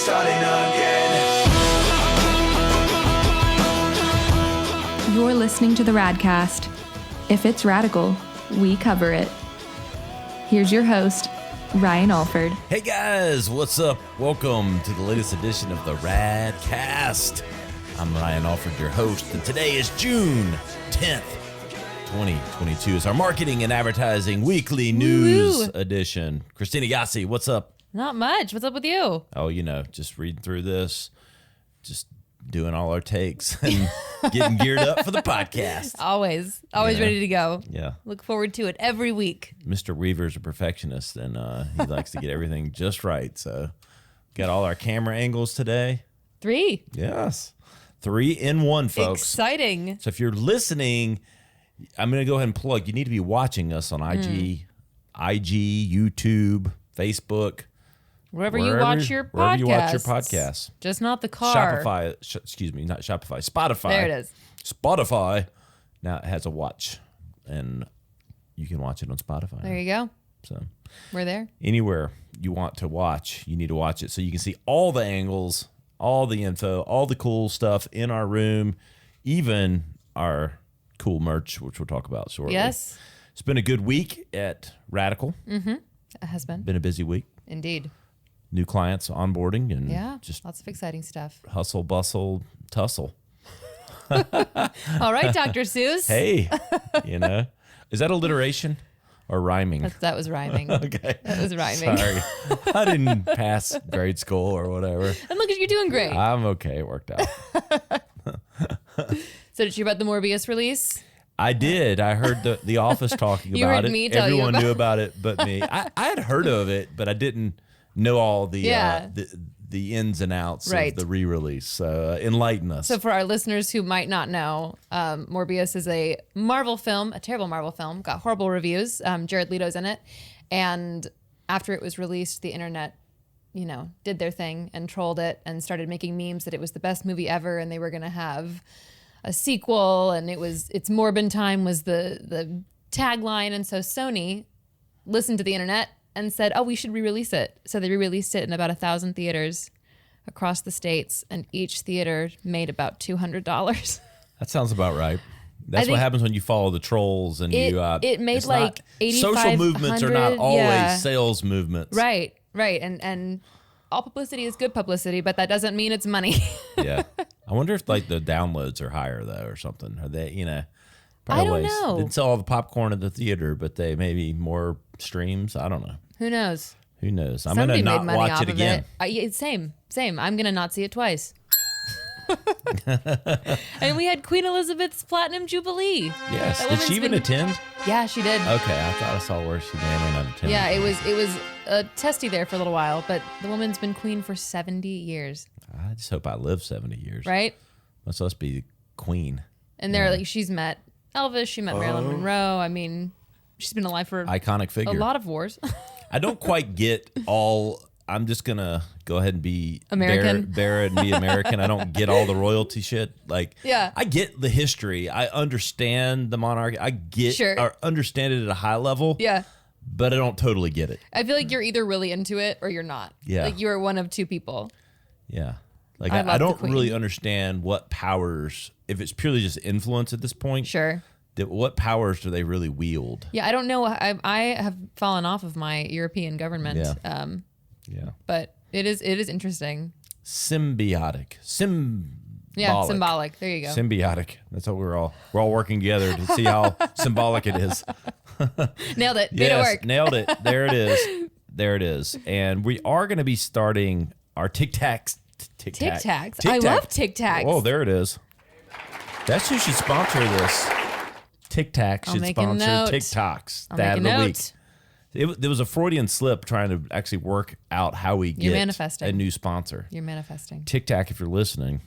starting again. You're listening to the Radcast. If it's radical, we cover it. Here's your host, Ryan Alford. Hey guys, what's up? Welcome to the latest edition of the Radcast. I'm Ryan Alford, your host, and today is June 10th, 2022. It's our marketing and advertising weekly news edition. Christina Yassi, what's up? Not much. What's up with you? Oh, you know, just reading through this, just doing all our takes and getting geared up for the podcast. Always ready to go. Yeah. Look forward to it every week. Mr. Weaver's a perfectionist, and he likes to get everything just right. So, got all our camera angles today. 3. Yes. 3 in 1, folks. Exciting. So if you're listening, I'm going to go ahead and plug. You need to be watching us on IG, YouTube, Facebook. Wherever you watch your podcasts. Just not the car. Spotify. Spotify. There it is. Spotify now it has a watch, and you can watch it on Spotify. There you go. So we're there. Anywhere you want to watch, you need to watch it so you can see all the angles, all the info, all the cool stuff in our room, even our cool merch, which we'll talk about shortly. Yes. It's been a good week at Radical. Mm-hmm. It has been. Been a busy week. Indeed. New clients onboarding and just lots of exciting stuff. Hustle, bustle, tussle. All right, Dr. Seuss. Hey, is that alliteration or rhyming? That was rhyming. Okay. That was rhyming. Sorry. I didn't pass grade school or whatever. And look, you're doing great. I'm okay. It worked out. So did you hear about the Morbius release? I did. I heard the office talking You about heard it. me tell you Everyone about knew about it but me. I had heard of it, but I didn't know all the ins and outs of the re-release. So enlighten us. So for our listeners who might not know, Morbius is a Marvel film, a terrible Marvel film, got horrible reviews. Jared Leto's in it. And after it was released, the internet, did their thing and trolled it and started making memes that it was the best movie ever and they were going to have a sequel, and it's Morbin time was the tagline. And so Sony listened to the internet and said, oh, we should re-release it. So they re-released it in about 1,000 theaters across the states, and each theater made about $200. That sounds about right. That's what happens when you follow the trolls and it made like 8,500. Social movements are not always sales movements. Right. And all publicity is good publicity, but that doesn't mean it's money. Yeah. I wonder if like the downloads are higher though or something. Are they, I don't know. Didn't sell all the popcorn at the theater, but they maybe more streams. I don't know. Who knows? I'm going to not watch it again. Same. I'm going to not see it twice. And we had Queen Elizabeth's Platinum Jubilee. Yes. Did she even attend? Yeah, she did. Okay. I thought I saw where she may or may not attend. Yeah, it was testy there for a little while, but the woman's been queen for 70 years. I just hope I live 70 years. Right? Must be queen. And she's met Elvis, she met Marilyn Monroe. I mean, she's been alive for iconic figure. A lot of wars. I don't quite get all. I'm just gonna go ahead and be American, bear it and be American. I don't get all the royalty shit. I get the history. I understand the monarchy. I get or understand it at a high level. Yeah. But I don't totally get it. I feel like you're either really into it or you're not. Yeah. Like you're one of two people. Yeah. Like I don't really understand what powers, if it's purely just influence at this point. Sure. What powers do they really wield? Yeah, I don't know. I have fallen off of my European government. Yeah. But it is interesting. Symbiotic. Yeah, symbolic. There you go. Symbiotic. That's what we're all working together to see how symbolic it is. Nailed it. Made it work. Nailed it. There it is. There it is. And we are going to be starting our Tic Tacs. Tic Tacs. I love Tic Tacs. Oh, there it is. That's who should sponsor this. Tic Tac should sponsor TikToks. That of the week. There was a Freudian slip trying to actually work out how we get a new sponsor. You're manifesting. Tic Tac, if you're listening,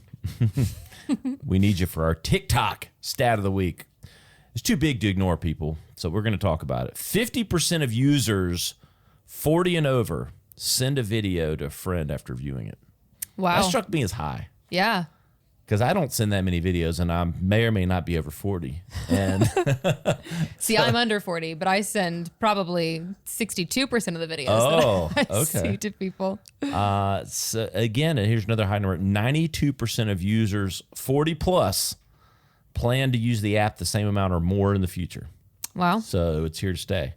we need you for our TikTok stat of the week. It's too big to ignore, people, so we're going to talk about it. 50% of users 40 and over send a video to a friend after viewing it. Wow. That struck me as high. Yeah. because I don't send that many videos, and I may or may not be over 40. And See, I'm under 40, but I send probably 62% of the videos Oh, that I okay. see to people. so again, and here's another high number: 92% of users 40 plus plan to use the app the same amount or more in the future. Wow. So it's here to stay.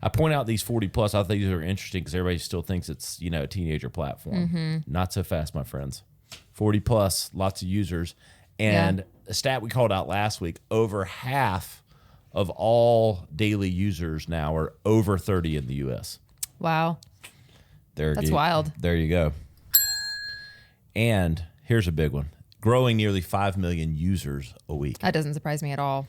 I point out these 40 plus. I think these are interesting because everybody still thinks it's a teenager platform. Not so fast, my friends. 40 plus, lots of users, and a stat we called out last week: over half of all daily users now are over 30 in the U.S. Wow. That's wild. There you go. And here's a big one: growing nearly 5 million users a week. That doesn't surprise me at all.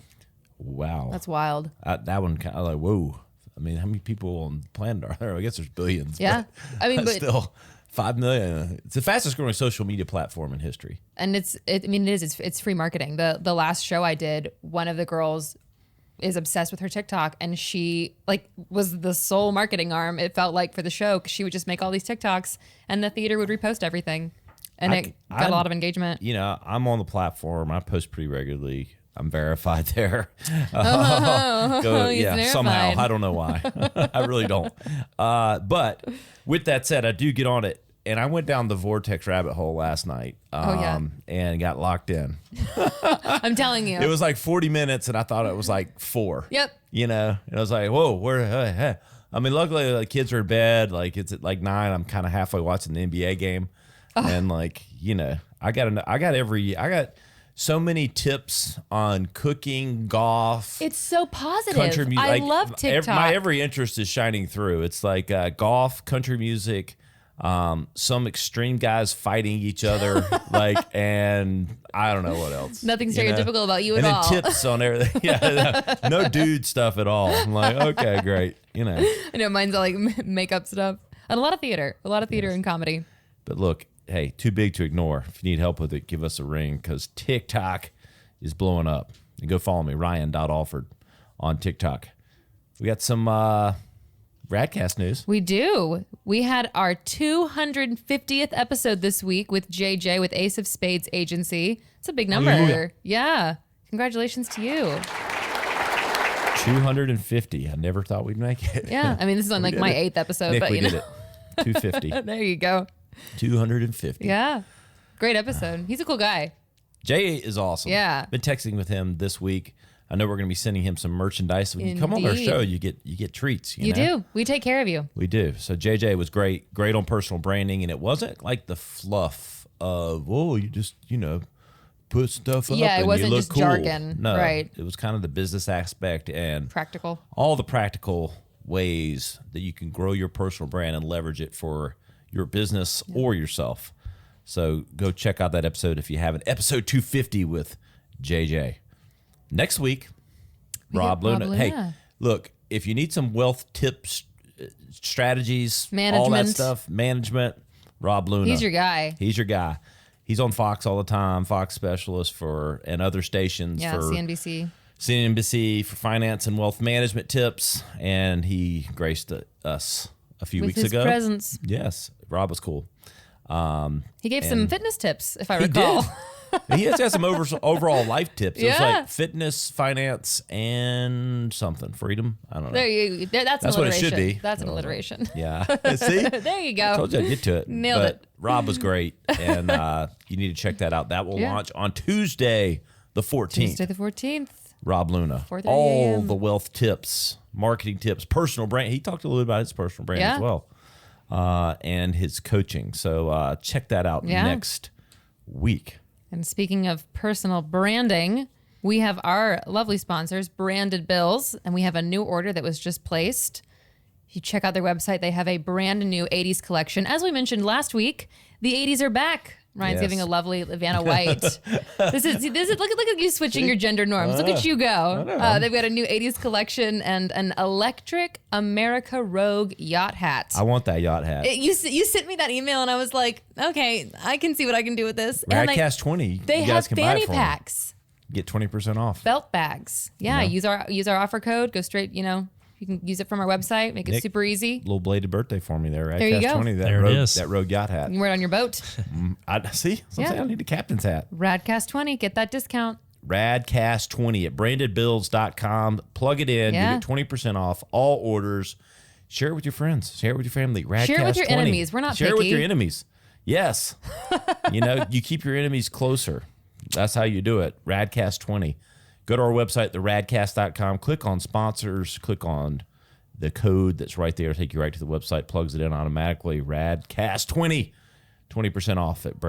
Wow. That's wild. That one kind of like, whoa. I mean, how many people on the planet are there? I guess there's billions. Yeah. I mean, but still 5 million. It's the fastest growing social media platform in history. and it's free marketing. The last show I did, one of the girls is obsessed with her TikTok, and she was the sole marketing arm, it felt like, for the show, because she would just make all these TikToks and the theater would repost everything, and it got a lot of engagement. I'm on the platform. I post pretty regularly. I'm verified there. He's Somehow. verified. I don't know why. I really don't. But with that said, I do get on it. And I went down the vortex rabbit hole last night and got locked in. I'm telling you. It was like 40 minutes, and I thought it was like 4. Yep. And I was like, whoa, where? I mean, luckily the kids are in bed. Like, it's at like 9. I'm kind of halfway watching the NBA game. And I got so many tips on cooking, golf. It's so positive. Country music. I love TikTok. My every interest is shining through. It's like golf, country music, some extreme guys fighting each other, and I don't know what else. Nothing stereotypical about you at and all. And then tips on everything. Yeah, no dude stuff at all. I'm like, okay, great. I know mine's all like makeup stuff and a lot of theater and comedy. But look, hey, too big to ignore. If you need help with it, give us a ring, because TikTok is blowing up. And go follow me, Ryan.Alford, on TikTok. We got some Radcast news. We do. We had our 250th episode this week with JJ with Ace of Spades Agency. It's a big number. Hallelujah. Yeah. Congratulations to you. 250. I never thought we'd make it. Yeah. I mean, this is on like my 8th episode, Nick, but we did it. 250. There you go. 250. Yeah. Great episode. He's a cool guy. Jay is awesome. Yeah. Been texting with him this week. I know we're going to be sending him some merchandise. When you come on our Indeed. show, you get treats. You know? do. We take care of you. We do. So JJ was great on personal branding, and it wasn't like the fluff of, you just, put stuff up. Yeah, it and wasn't you look just cool. jargon. No, Right. It was kind of the business aspect and Practical. all the practical ways that you can grow your personal brand and leverage it for your business or yourself. So go check out that episode if you haven't. Episode 250 with JJ. Next week, Rob Rob Luna. Luna. Hey, look, if you need some wealth tips, strategies, all that Management. stuff, management, Rob Luna. He's your guy. He's your guy. He's on Fox all the time, Fox specialist and other stations Yeah, for CNBC. for finance and wealth management tips, and he graced us a few With weeks his ago. presence. Yes, Rob was cool. He gave some fitness tips, if I He recall. did. He has got some overall life tips. It was Yeah. like fitness, finance, and something. Freedom. I don't know. That's an That's what it alliteration. should be. That's an alliteration. Yeah. See? There you I go. told you I'd get to it. Nailed But it. Rob was great, and you need to check that out. That will launch on Tuesday, the 14th. Tuesday the 14th. Rob Luna. 4:30 All a.m. the wealth tips, marketing tips, personal brand. He talked a little bit about his personal brand Yeah. as well, and his coaching. So check that out next week. And speaking of personal branding, we have our lovely sponsors, Branded Bills, and we have a new order that was just placed. If you check out their website, they have a brand new 80s collection. As we mentioned last week, the 80s are back. Ryan's Yes. giving a lovely Vanna White. This is look at you switching your gender norms. Look at you go. They've got a new 80s collection and an electric America Rogue yacht hat. I want that yacht hat. You sent me that email and I was like, okay, I can see what I can do with this. And Radcast 20. they you have guys can buy fanny it for me. packs, Get 20% off. belt bags. Yeah, use our offer code. Go straight, You can use it from our website. Make it Nick, super easy. Little bladed birthday for me there. There you go. 20, There it is. That road yacht hat. You can wear it on your boat. I see. So I'm saying I need a captain's hat. Radcast20. Get that discount. Radcast20 at brandedbuilds.com. Plug it in. Yeah. You get 20% off all orders. Share it with your friends. Share it with your family. Radcast20. Share it with your enemies. We're not Share it with picky. your enemies. Yes. You keep your enemies closer. That's how you do it. Radcast20. Go to our website, theradcast.com. Click on sponsors. Click on the code that's right there. Take you right to the website. Plugs it in automatically. Radcast20. 20% off at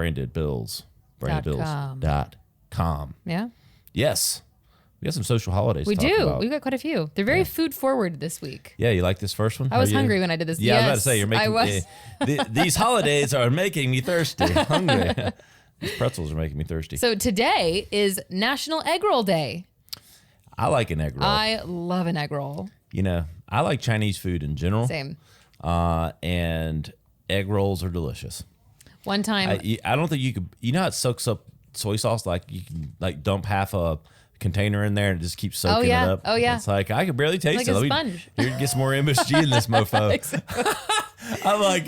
brandedbuilds.com. Yeah. Yes. We got some social holidays We to talk do. about. We've got quite a few. They're very food forward this week. Yeah, you like this first one? I was hungry when I did this. Yeah, I was about to Yes, say, you're making I was. these holidays are making me thirsty. Hungry. These pretzels are making me thirsty. So today is National Egg Roll Day. I like an egg roll. I love an egg roll. I like Chinese food in general. Same. And egg rolls are delicious. One time, I don't think you could. You know how it soaks up soy sauce? Like you can dump half a container in there and it just keeps soaking yeah. it up. Oh, yeah. It's like I could barely taste Like it. a Let me- sponge. Here, get some more MSG in this mofo. I'm like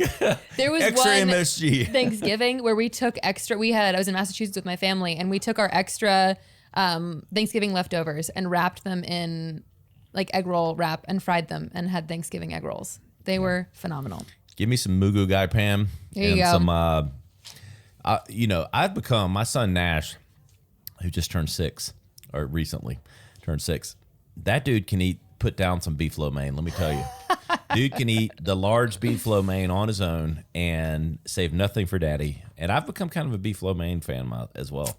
there was extra one MSG. Thanksgiving where we took extra. I was in Massachusetts with my family, and we took our extra Thanksgiving leftovers and wrapped them in like egg roll wrap and fried them and had Thanksgiving egg rolls. They were phenomenal. Give me some Mugu Gai Pam. There you and go. some I've become my son Nash, who just turned 6, or recently turned 6. That dude can put down some beef lo mein, let me tell you. Dude can eat the large beef lo mein on his own and save nothing for daddy. And I've become kind of a beef lo mein fan as well.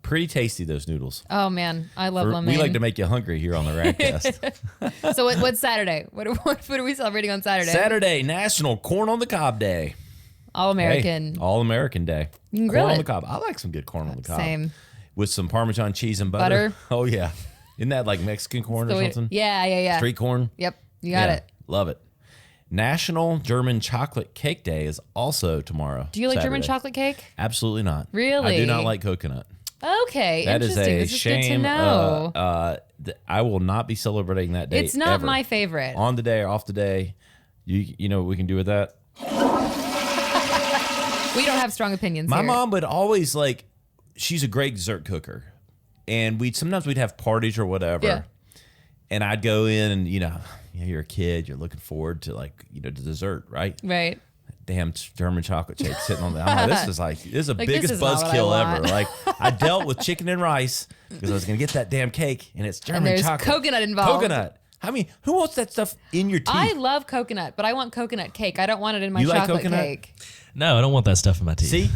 Pretty tasty, those noodles. Oh man, I love lo mein. We like to make you hungry here on the Radcast. So what's Saturday? What food are we celebrating on Saturday? Saturday, National Corn on the Cob Day. All American. Hey, All American Day. You can corn grill on it. the cob. I like some good corn on the cob. Same. With some Parmesan cheese and butter. Butter. Oh, yeah. Isn't that like Mexican corn So or we- something? Yeah. Street corn? Yep, you got Yeah, it. Love it. National German Chocolate Cake Day is also tomorrow. Do you like German Saturday. chocolate cake? Absolutely not. Really? I do not like coconut. Okay, That is interesting. a This is shame. good to know. I will not be celebrating that day. It's not ever. my favorite. On the day or off the day. You know what we can do with that? We don't have strong opinions My here. mom would always she's a great dessert cooker. And sometimes we'd have parties or whatever. Yeah. And I'd go in and, you're a kid, you're looking forward to the dessert, right? Right. Damn German chocolate cake sitting on the. I'm like, this is the Like, biggest this is not what I buzzkill ever. want. Like I dealt with chicken and rice because I was gonna get that damn cake and it's German And there's chocolate. coconut involved. Coconut. I mean, who wants that stuff in your teeth? I love coconut, but I want coconut cake. I don't want it in my You like chocolate coconut? cake. No, I don't want that stuff in my teeth. See,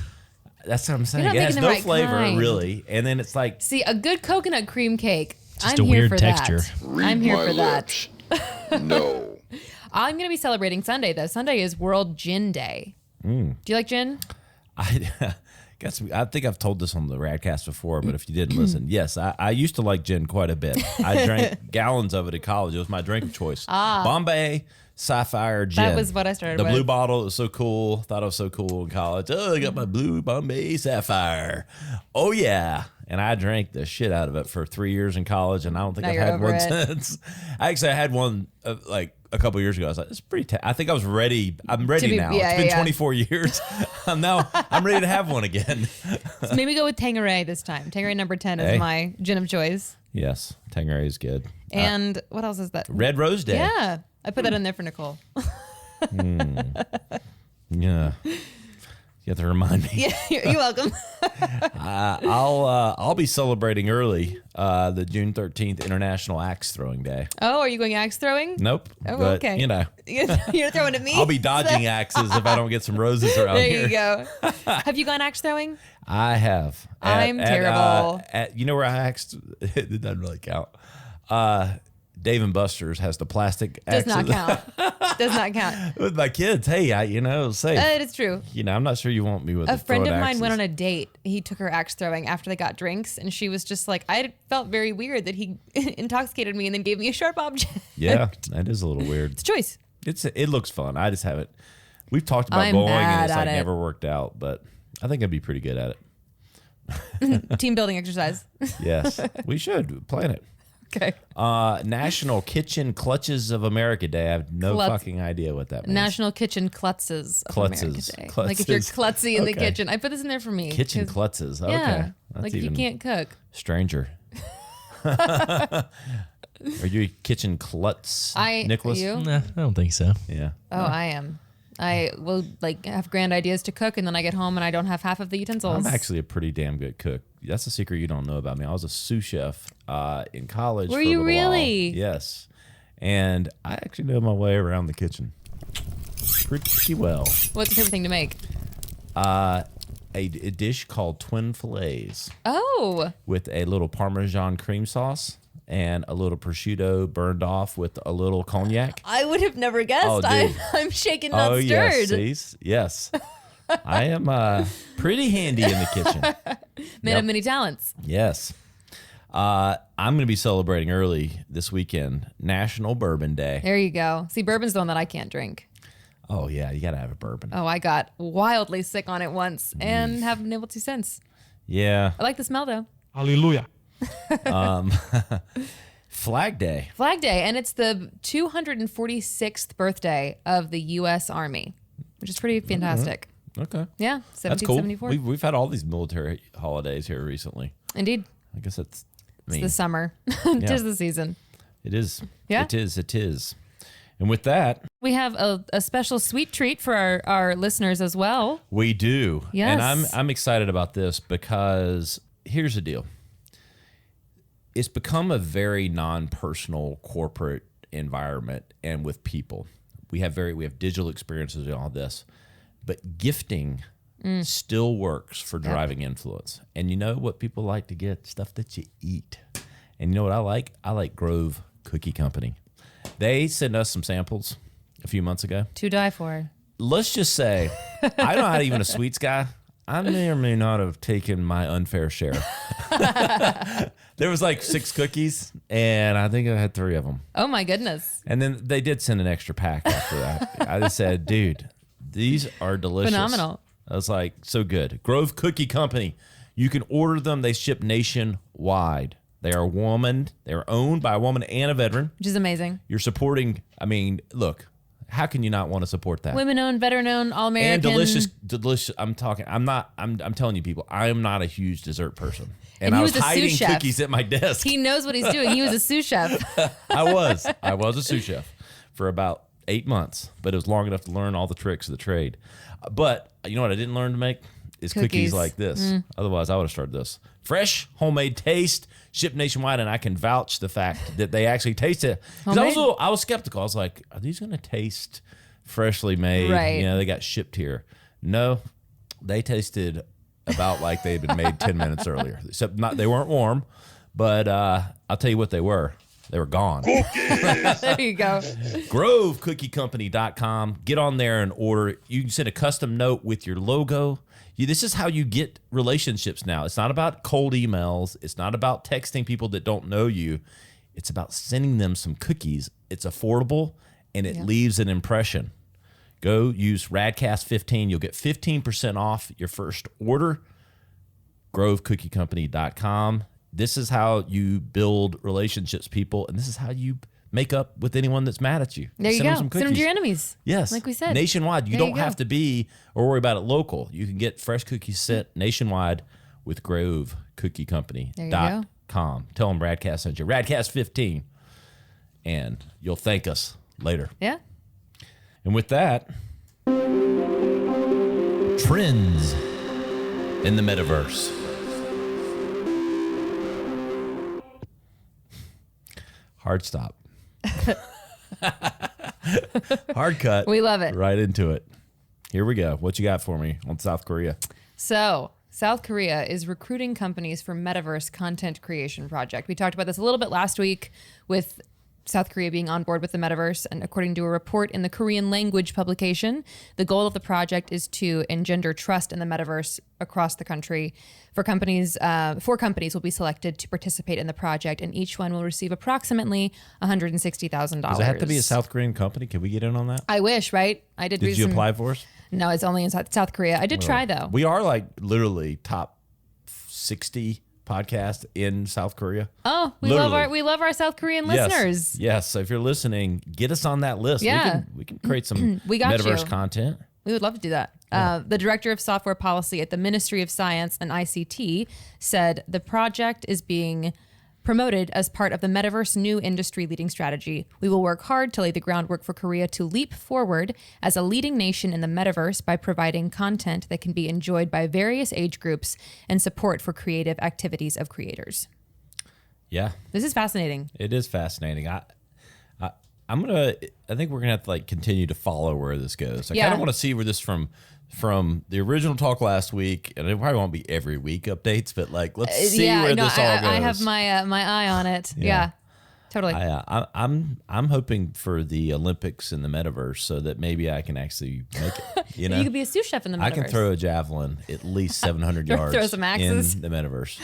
that's what I'm saying. You're not It has making no the right flavor kind. really, and then it's like See, a good coconut cream cake. Just I'm a here weird for texture. That. I'm here for that. No. I'm going to be celebrating Sunday, though. Sunday is World Gin Day. Do you like gin? I think I've told this on the Radcast before, but if you didn't listen, yes, I used to like gin quite a bit. I drank gallons of it at college. It was my drink of choice. Bombay Sapphire Gin. That was what I started The with. blue bottle, it was so cool. Thought it was so cool in college. Oh, I got my blue Bombay Sapphire. Oh, yeah. And I drank the shit out of it for 3 years in college, and I don't think Now I've you're had over one it. since. I had one a couple years ago. I was like, it's pretty. I think I was ready. I'm ready be- now. yeah, It's been yeah. 24 years. I'm ready to have one again. So maybe go with Tanqueray this time. Tanqueray number 10 is Hey. my gin of choice. Yes, Tanqueray is good. And what else is that? Red Rose Day. Yeah. I put that in there for Nicole. Yeah. You have to remind me. Yeah, you're welcome. I'll be celebrating early the June 13th International Axe Throwing Day. Oh, are you going axe throwing? Nope. Oh, but, okay. You're throwing at me? I'll be dodging axes if I don't get some roses around There here. you go. Have you gone axe throwing? I have. I'm terrible. You know where I axed? It doesn't really count. Dave and Buster's has the plastic Does axes. not count. Does not count. With my kids, hey, safe. It is true. I'm not sure you want me with A friend of mine went on a date. He took her axe throwing after they got drinks, and she was just like, I felt very weird that he intoxicated me and then gave me a sharp object. Yeah, that is a little weird. It's a choice. It looks fun. I just haven't. We've talked about I'm going, and bad it's at it. never worked out. But I think I'd be pretty good at it. Team building exercise. Yes, we should plan it. Okay. National Kitchen Clutches of America Day. I have no fucking idea what that means. National Kitchen Klutzes of America Day. Like if you're klutzy in the kitchen. I put this in there for me. Kitchen Klutzes. Okay. Yeah. That's Like if you can't cook. Stranger. Are you a kitchen klutz, Nicholas? You? Nah, I don't think so. Yeah. Oh, I am. I will have grand ideas to cook, and then I get home and I don't have half of the utensils. I'm actually a pretty damn good cook. That's a secret you don't know about me. I was a sous chef in college. Were for a you little really? while. Yes. And I actually know my way around the kitchen pretty well. What's your favorite thing to make? A dish called twin fillets Oh. with a little Parmesan cream sauce and a little prosciutto burned off with a little cognac. I would have never guessed. Oh, dude. I'm shaken, not stirred. Yes, see? Yes. I am pretty handy in the kitchen. Man of many talents. Yes. I'm going to be celebrating early this weekend, National Bourbon Day. There you go. See, bourbon's the one that I can't drink. Oh, yeah, you got to have a bourbon. Oh, I got wildly sick on it once and haven't been able to since. Yeah. I like the smell, though. Hallelujah. Flag Day. Flag Day, and it's the 246th birthday of the U.S. Army, which is pretty fantastic. Okay. Yeah, That's cool. 1774. We've had all these military holidays here recently. Indeed. I guess that's It's the summer. Tis the season. It is. Yeah. It is. It is. And with that, We have a special sweet treat for our listeners as well. we do. Yes. And I'm excited about this because here's the deal. It's become a very non-personal corporate environment and with people. We have digital experiences and all this, but gifting still works for driving influence. And you know what people like to get? Stuff that you eat. And you know what I like? I like Grove Cookie Company. They sent us some samples a few months ago. To die for. Let's just say, I'm not even a sweets guy. I may or may not have taken my unfair share. There was like 6 cookies, and I think I had 3 of them. Oh, my goodness. And then they did send an extra pack after that. I just said, dude, these are delicious. Phenomenal. I was like, so good. Grove Cookie Company. You can order them. They ship nationwide. They are owned by a woman and a veteran. Which is amazing. You're supporting, look, how can you not want to support that? Women-owned, veteran-owned, all-American. And delicious. I'm telling you people, I am not a huge dessert person. And he I was was a hiding sous chef. cookies at my desk. He knows what he's doing. He was a sous chef. I was a sous chef for about 8 months, but it was long enough to learn all the tricks of the trade. But you know what I didn't learn to make? Is cookies like this. Otherwise, I would have started this. Fresh, homemade taste, shipped nationwide, and I can vouch the fact that they actually taste it. 'Cause I was skeptical. I was like, are these going to taste freshly made? Right. You know, they got shipped here. No, they tasted about like they'd been made 10 minutes earlier. Except they weren't warm, but I'll tell you what they were. They were gone. There you go. GroveCookieCompany.com. Get on there and order. You can send a custom note with your logo. This is how you get relationships now. It's not about cold emails. It's not about texting people that don't know you. It's about sending them some cookies. It's affordable, and it leaves an impression. Go use RADCAST15. You'll get 15% off your first order. GroveCookieCompany.com. This is how you build relationships, people, and this is how you make up with anyone that's mad at you. There you Send go. them some Send them to cookies. your enemies. Yes. Like we said. Nationwide. You There don't you go. have to be or worry about it local. You can get fresh cookies sent nationwide with Grove Cookie Company. There you go. .com. Tell them Radcast sent you. Radcast15. And you'll thank us later. Yeah. And with that, trends in the metaverse. Hard stop. Hard cut. We love it. Right into it. Here we go. What you got for me on South Korea? So, South Korea is recruiting companies for Metaverse content creation project. We talked about this a little bit last week with South Korea being on board with the Metaverse. And according to a report in the Korean language publication, the goal of the project is to engender trust in the Metaverse across the country. 4 companies will be selected to participate in the project, and each one will receive approximately $160,000. Does it have to be a South Korean company? Can we get in on that? I wish, right? I did. Did you apply for us? No, it's only in South Korea. I did try though. We are like literally top 60 podcast in South Korea. Oh, we love our South Korean listeners. Yes. So if you're listening, get us on that list. Yeah. We can create some We got Metaverse you. content. We would love to do that. The director of software policy at the Ministry of Science and ICT said the project is being promoted as part of the Metaverse new industry leading strategy. We will work hard to lay the groundwork for Korea to leap forward as a leading nation in the Metaverse by providing content that can be enjoyed by various age groups and support for creative activities of creators. Yeah. This is fascinating. It is fascinating. I think we're gonna have to like continue to follow where this goes. I kind of want to see where this from the original talk last week, and it probably won't be every week updates, but like let's see where this all goes. I have my eye on it. Yeah, totally. I'm hoping for the Olympics in the Metaverse so that maybe I can actually make it. You know, you could be a sous chef in the Metaverse. I can throw a javelin at least 700 yards. Throw some axes in the Metaverse.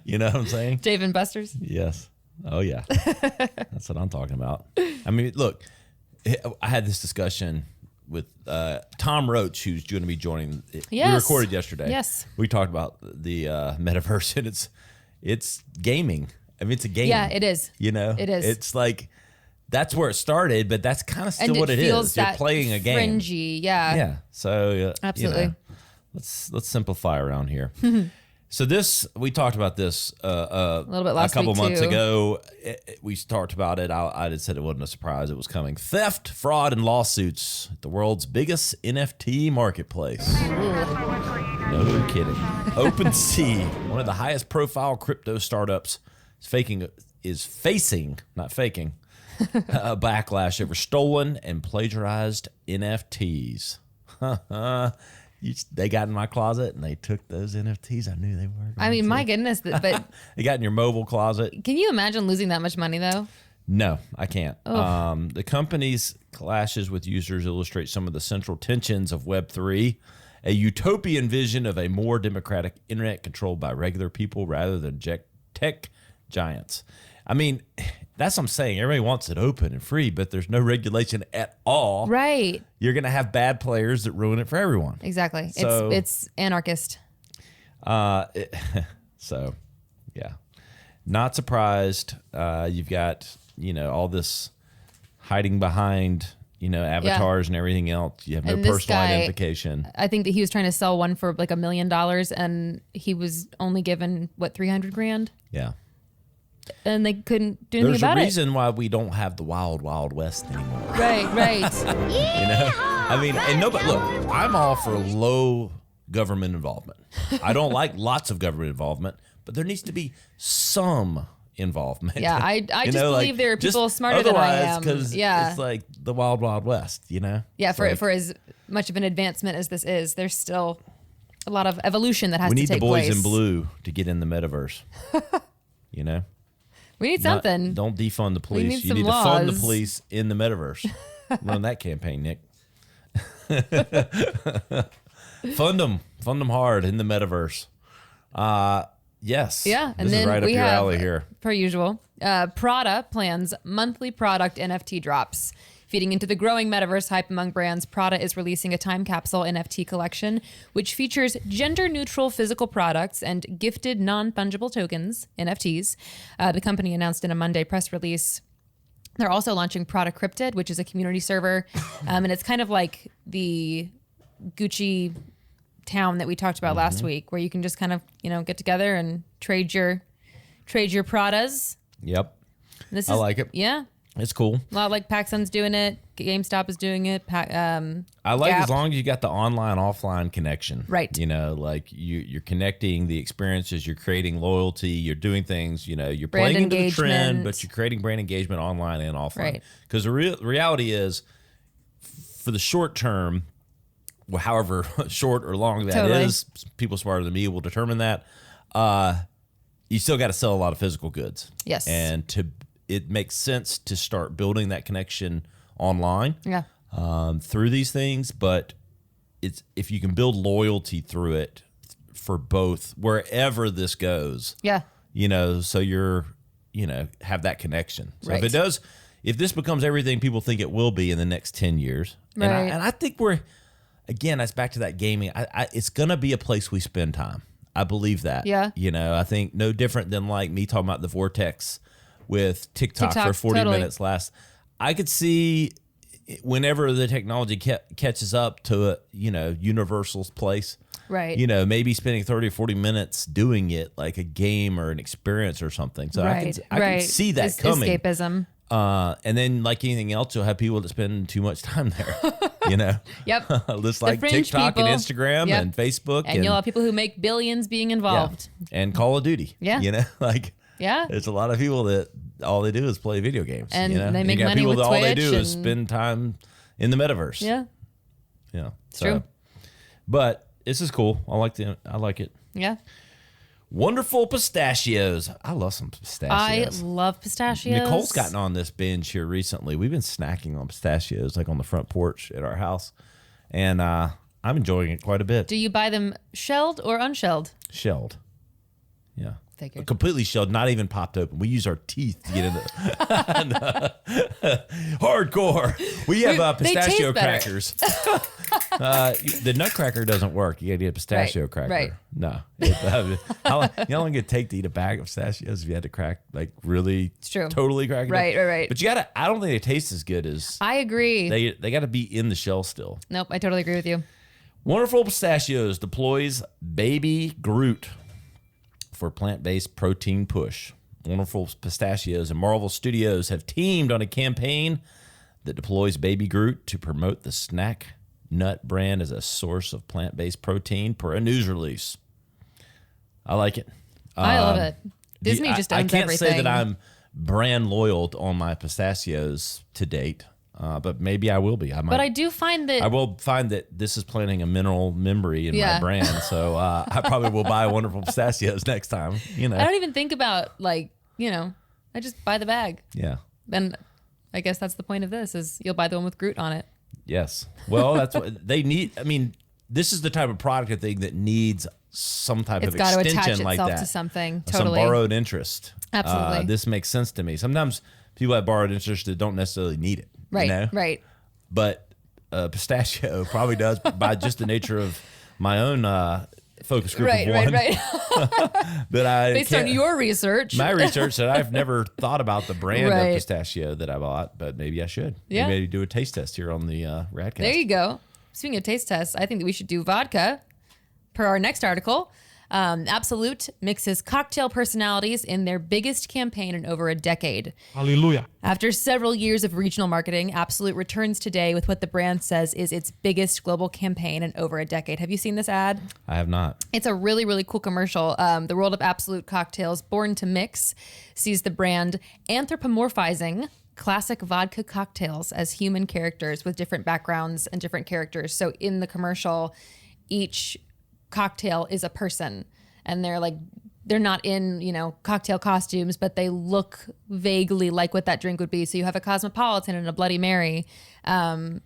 You know what I'm saying? Dave and Buster's. Yes. Oh yeah. That's what I'm talking about. I mean, look, I had this discussion with Tom Roach, who's going to be joining. Yes. We recorded yesterday. Yes. We talked about the Metaverse, and it's gaming. I mean, it's a game. Yeah, it is. You know, it is. It's like that's where it started, but that's kind of still and what it feels is. You're playing a game. Fringy, yeah. Yeah. So absolutely. You know, let's simplify around here. So we talked about this a little bit last a couple week months too. ago. We talked about it. I had said it wasn't a surprise. It was coming. Theft, fraud, and lawsuits at the world's biggest NFT marketplace. No kidding. OpenSea, one of the highest profile crypto startups, is facing a backlash over stolen and plagiarized NFTs. They got in my closet and they took those NFTs. I knew they were. I mean, my goodness, but They got in your mobile closet. Can you imagine losing that much money though? No, I can't. The company's clashes with users illustrate some of the central tensions of Web3, a utopian vision of a more democratic internet controlled by regular people rather than tech giants. I mean, that's what I'm saying. Everybody wants it open and free, but there's no regulation at all. Right. You're going to have bad players that ruin it for everyone. Exactly. So, it's anarchist. So, yeah. Not surprised. You've got, all this hiding behind, avatars and everything else. You have no And this personal guy, identification. I think that he was trying to sell one for like $1 million and he was only given, $300,000? Yeah. And they couldn't do anything There's about a it. reason why we don't have the wild, wild west anymore. Right. I mean, and nobody, look, I'm all for low government involvement. I don't like lots of government involvement, but there needs to be some involvement. Yeah, I just believe there are people smarter than I am. Because it's like the wild, wild west, Yeah, It's for as much of an advancement as this is, there's still a lot of evolution that has to we take need the boys place. in blue to get in the metaverse. We need something. Don't defund the police. need You some need to fund the laws. police in the metaverse. Run that campaign, Nick. Fund them hard in the metaverse. Yes. Yeah, and this then is right up we your have, alley here. per usual, Prada plans monthly product NFT drops. Feeding into the growing metaverse hype among brands, Prada is releasing a time capsule NFT collection, which features gender-neutral physical products and gifted non-fungible tokens, NFTs. The company announced in a Monday press release. They're also launching Prada Cryptid, which is a community server, and it's kind of like the Gucci town that we talked about last week, where you can just kind of get together and trade your Pradas. Yep. I like it. Yeah. It's cool. A lot like PacSun's doing it. GameStop is doing it. I like Gap. as long as you got the online offline connection. Right. Like you're connecting the experiences, you're creating loyalty, you're doing things, you're Brand playing into the trend, engagement. but you're creating brand engagement online and offline. Right. Because the reality is, for the short term, however short or long that Totally. is, people smarter than me will determine that. You still got to sell a lot of physical goods. Yes. And it makes sense to start building that connection online. Yeah. Through these things, but if you can build loyalty through it for both, wherever this goes. Yeah. So you're have that connection. So Right. if this becomes everything people think it will be in the next 10 years, Right. and I think that's back to that gaming. It's gonna be a place we spend time. I believe that. Yeah. I think no different than like me talking about the vortex with TikTok for 40 totally. minutes last. I could see whenever the technology catches up to Universal's place. Right. Maybe spending 30 or 40 minutes doing it like a game or an experience or something. So I can see that coming. Escapism. And then like anything else, you'll have people that spend too much time there, Yep. Just like fringe TikTok people. and Instagram Yep. and Facebook. And you'll have people who make billions being involved. And Call of Duty. Yeah. Yeah. There's a lot of people that all they do is play video games. And they You make got money people with that all they Twitch do is and- spend time in the metaverse. Yeah. Yeah. It's true. But this is cool. I like it. Yeah. Wonderful pistachios. I love some pistachios. I love pistachios. Nicole's gotten on this binge here recently. We've been snacking on pistachios like on the front porch at our house. And I'm enjoying it quite a bit. Do you buy them shelled or unshelled? Shelled. Yeah. Figured. Completely shelled, not even popped open. We use our teeth to get in the hardcore. We have They pistachio taste better. crackers. The nutcracker doesn't work. You got to get a pistachio cracker. right. No. How long it take to eat a bag of pistachios if you had to crack, like really true. totally crack it up? Right. But I don't think they taste as good as, I agree. they got to be in the shell still. Nope, I totally agree with you. Wonderful Pistachios deploys Baby Groot for plant-based protein push. Wonderful Pistachios and Marvel Studios have teamed on a campaign that deploys Baby Groot to promote the snack nut brand as a source of plant-based protein per a news release. I like it. I love it. Disney just owns I can't everything. say that I'm brand loyal on my pistachios to date, but maybe I will be. But I do find that I will find that this is planting a mineral memory in my Yeah. brand, so I probably will buy Wonderful Pistachios next time. I don't even think about I just buy the bag. Yeah. And I guess that's the point of this is you'll buy the one with Groot on it. Yes. Well, that's what they need. I mean, this is the type of product I think that needs some type It's of got to extension attach like itself that. to something. Some Totally. borrowed interest. Absolutely. This makes sense to me. Sometimes people have borrowed interest that don't necessarily need it. Right. Right. But pistachio probably does by just the nature of my own focus group Right. of one. Right. That I Based on your research. my research that I've never thought about the brand Right. of pistachio that I bought, but maybe I should. Yeah. Maybe do a taste test here on the Radcast. There you go. Speaking of taste tests, I think that we should do vodka per our next article. Absolut mixes cocktail personalities in their biggest campaign in over a decade. Hallelujah. After several years of regional marketing, Absolut returns today with what the brand says is its biggest global campaign in over a decade. Have you seen this ad? I have not. It's a really, really cool commercial. The world of Absolut cocktails, born to mix, sees the brand anthropomorphizing classic vodka cocktails as human characters with different backgrounds and different characters. So in the commercial, each cocktail is a person, and they're not in cocktail costumes, but they look vaguely like what that drink would be. So you have a Cosmopolitan and a Bloody Mary, and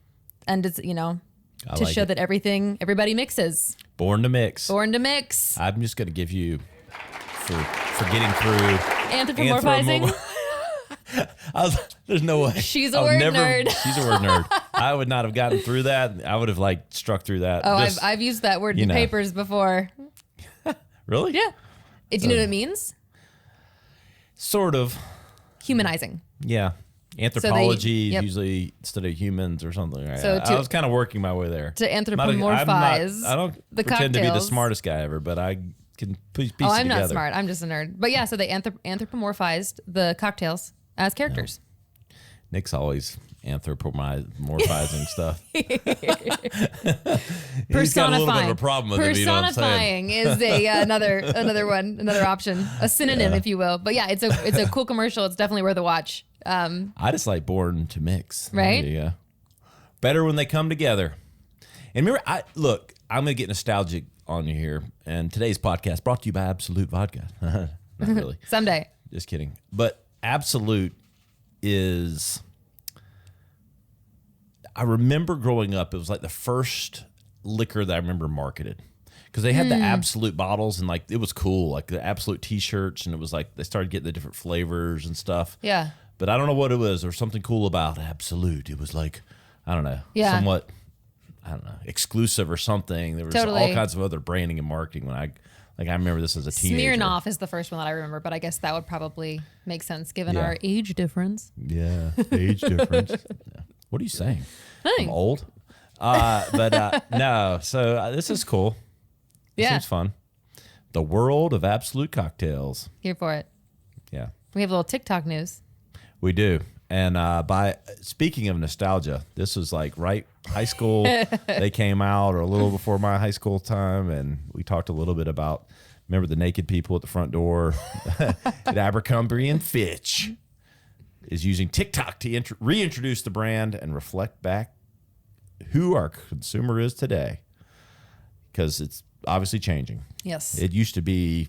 it's to like show it. that everybody mixes. Born to mix. Born to mix. I'm just going to give you for getting through Anthropomorphizing. There's no way. She's a word nerd. She's a word nerd. I would not have gotten through that. I would have struck through that. Oh, Just- I've used that word in papers before. really? Yeah. Do you know what it means? Sort of. Humanizing. Yeah. Anthropology yep. is usually instead of humans or something. Right? So I was kind of working my way there. To I'm anthropomorphize I don't the pretend to be the cocktails. smartest guy ever, but I can piece it Oh, I'm together. not smart. I'm just a nerd. But yeah, so they anthropomorphized the cocktails as characters. Nick's always anthropomorphizing stuff. He's got a little bit of a problem with it, you know what I'm saying? Personifying is another option, a synonym, if you will. But yeah, it's a cool commercial. It's definitely worth a watch. I just like Born to Mix. Right? Yeah. Better when they come together. And remember, I'm going to get nostalgic on you here. And today's podcast brought to you by Absolut Vodka. Not really. Someday. Just kidding. But Absolut is... I remember growing up, it was like the first liquor that I remember marketed. Because they had the Absolut bottles and it was cool. Like the Absolut t-shirts, and it was like they started getting the different flavors and stuff. Yeah. But I don't know what it was. There was something cool about Absolut. It was like, I don't know, somewhat, exclusive or something. There was Totally. all kinds of other branding and marketing when I Like I remember this as a teenager. Smirnoff is the first one that I remember, but I guess that would probably make sense given Yeah. our age difference. Yeah, age difference. Yeah. What are you saying? Nothing. I'm old. No. So this is cool. It seems fun. The world of Absolut cocktails. Here for it. Yeah, We have a little TikTok news. we do. And by speaking of nostalgia, this was like right high school. They came out or a little before my high school time, and we talked a little bit about. Remember the naked people at the front door at Abercrombie and Fitch is using TikTok to reintroduce the brand and reflect back who our consumer is today, because it's obviously changing. Yes. It used to be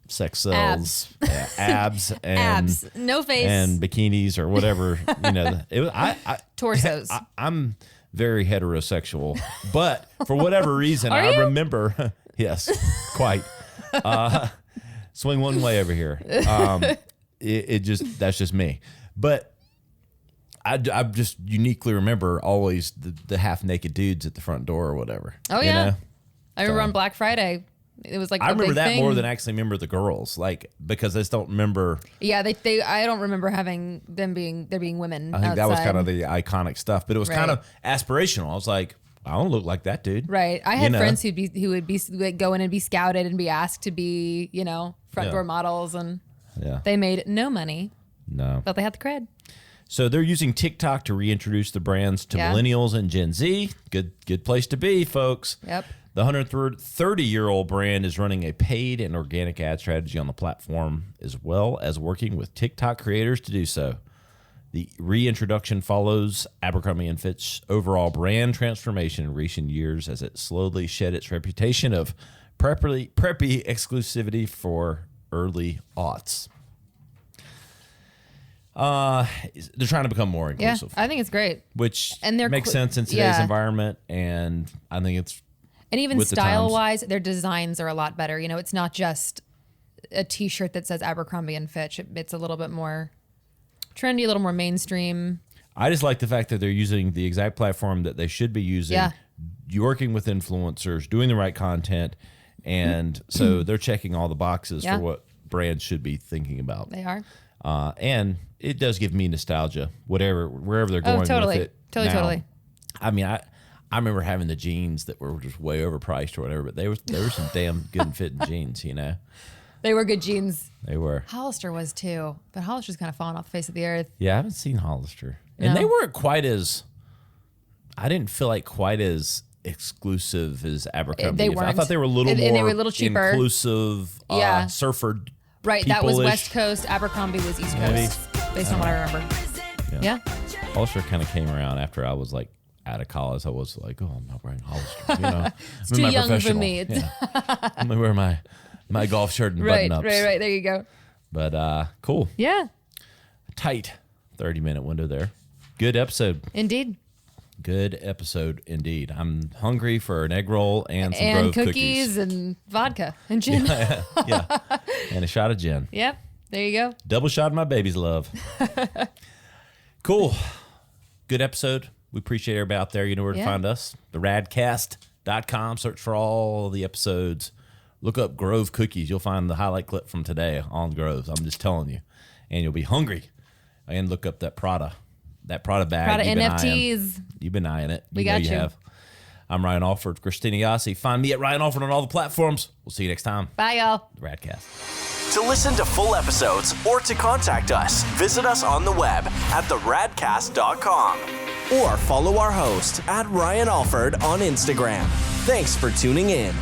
sex sells, abs, and Abs. No face. and bikinis or whatever. You know, it was, Torsos. I'm very heterosexual, but for whatever reason, Are I you? remember. Yes, quite. Swing one way over here. That's just me. But I just uniquely remember always the half naked dudes at the front door or whatever. Oh, you yeah. know? I remember on Black Friday, it was like I a remember big that thing. more than I actually remember the girls, like because I just don't remember. Yeah, they. I don't remember having there being women. I think that was outside. kind of the iconic stuff, but it was kind Right. of aspirational. I was like, I don't look like that dude. Right. I You had know? friends who would go in and be scouted and be asked to be, front Yeah. door models, and Yeah. they made no money, No. but they had the cred. So they're using TikTok to reintroduce the brands to Yeah. millennials and Gen Z. Good place to be, folks. Yep. The 130-year-old brand is running a paid and organic ad strategy on the platform, as well as working with TikTok creators to do so. The reintroduction follows Abercrombie and Fitch overall brand transformation in recent years as it slowly shed its reputation of preppy exclusivity for early aughts. They're trying to become more Yeah, inclusive, I think it's great. which And they're makes qu- sense in today's yeah. environment, and I think it's And even with the style times. wise, their designs are a lot better. It's not just a T-shirt that says Abercrombie and Fitch. It's a little bit more trendy, a little more mainstream. I just like the fact that they're using the exact platform that they should be using, Yeah. working with influencers, doing the right content, and so they're checking all the boxes Yeah. for what brands should be thinking about. They are. And it does give me nostalgia, wherever they're going totally. with it. Totally, now. totally. I mean, I remember having the jeans that were just way overpriced or whatever, but they were some damn good fitting jeans, They were good jeans. They were. Hollister was too, but Hollister's kind of fallen off the face of the earth. Yeah, I haven't seen Hollister. And No. they weren't I didn't feel like quite as exclusive as Abercrombie. They I weren't. thought they were a little And more they were a little cheaper. inclusive, Yeah. surfer. Right, that was people-ish. West Coast. Abercrombie was East Maybe. Coast, based on what I remember. Yeah. Hollister kind of came around after I was like out of college. I was like, oh, I'm not wearing Hollister. It's too young for me. Yeah. I'm gonna wear my golf shirt and Right, button ups. right. There you go. But cool, Yeah, tight 30-minute window there. Good episode. indeed. Good episode indeed. I'm hungry for an egg roll and some And Grove cookies and vodka and gin. Yeah, and a shot of gin. Yep, there you go. Double shot of my baby's love. Cool. Good episode. We appreciate everybody out there. You know where to Yeah. find us. TheRadcast.com. Search for all the episodes. Look up Grove Cookies. You'll find the highlight clip from today on Groves. I'm just telling you. And you'll be hungry. And look up that Prada bag. Prada you've been NFTs. eyeing. You've been eyeing it. We got you. have. I'm Ryan Alford. Christina Yossi. Find me at Ryan Alford on all the platforms. We'll see you next time. Bye, y'all. The Radcast. To listen to full episodes or to contact us, visit us on the web at theradcast.com or follow our host at Ryan Alford on Instagram. Thanks for tuning in.